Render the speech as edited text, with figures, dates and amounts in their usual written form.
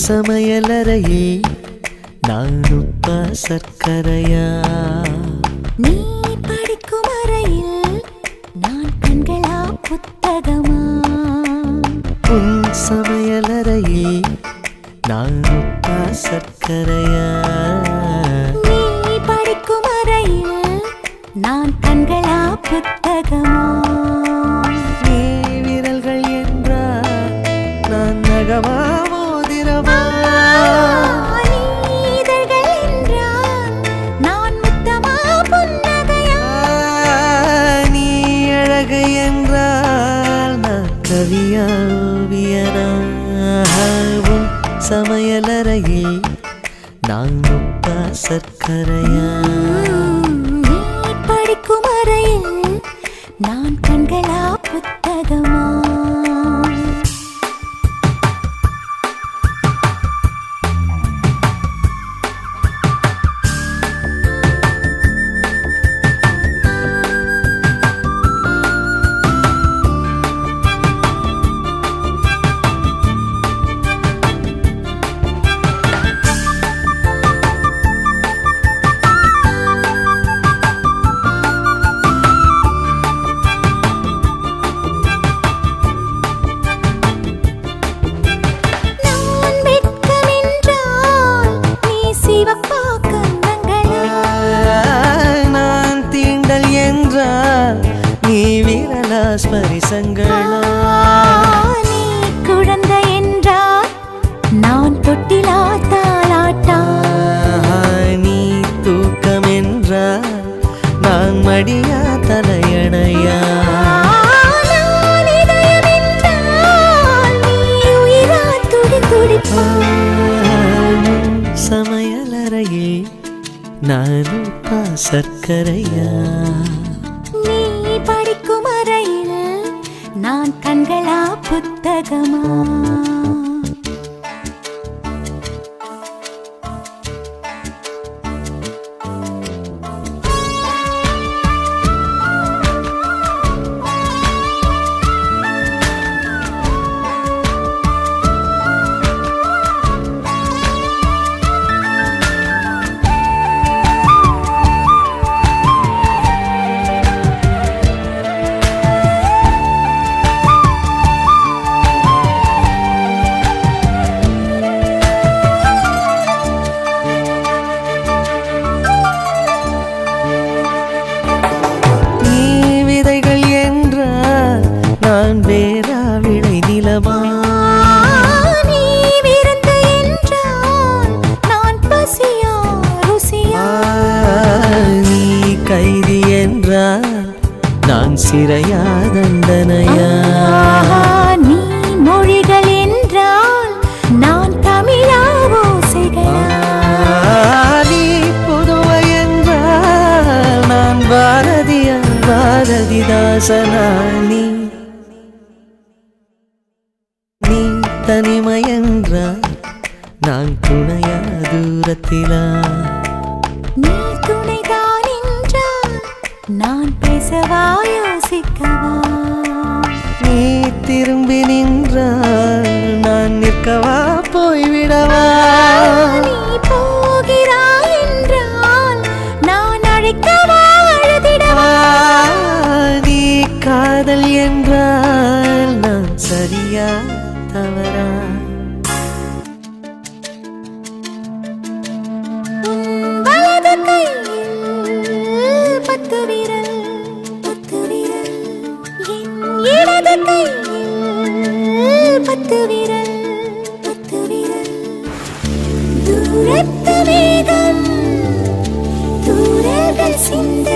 சமையலறையே நான் உப்பா சர்க்கரையா? நீ படிக்கும் அறையில் நான் கண்களா புத்தகமா? உன் சமையலறையே நான் உப்பா சர்க்கரையா? நீ படிக்கும் அறையில் நான் கண்களா புத்தகமா? நீ விரல்கள் என்றால் நான் நகமா மோதிரமா? நீதழ்கள் என்றால் நான் முத்தமா புன்னகையா? நீ அழகு என்றால் நான் கவியா ஓவியனா? உன் சமையலறையே நான் உப்பா சர்க்கரையா? நீ படிக்கும் அறையில் நான் கண்களா புத்தகமா? ஸ்பரிசங்களா? நீ குழந்தை என்றால் நான் தொட்டிலா தாலாட்டா? நீ தூக்கம் என்றால் நான் மடியா தலையணையா? சமையலறையே நான் உப்பா சர்க்கரையா? நீ படிக்கும் அறையில் நான் கண்களா புத்தகமா? வேறா விளை நிலமா? நீ விருந்து என்றால் நான் பசியா ருசியா? நீ கைதி என்றால் நான் சிறையா தண்டனையா? நீ மொழிகள் என்றால் நான் தமிழா ஓசைகளா? நீ புதுவை என்றால் நான் பாரதியா பாரதிதாசனா? நீ தனிமை என்றால் நான் துணையா தூரத்திலா? நீ துணைதான் என்றால் நான் பேசவா யோசிக்கவா? நீ திரும்பி நின்றால் நான் நிற்கவா போய்விடவா? நீ போகிறாய் என்றால் நான் அழைக்கவா அழுதிடவா? நீ காதல் என்றால் நான் சரியா தவறா? வலது கையில் 10 விரல், 10 விரல். என் இடது கையில் 10 விரல், 10 விரல். தூரத்து மேகம் தூரல்கள் சிந்த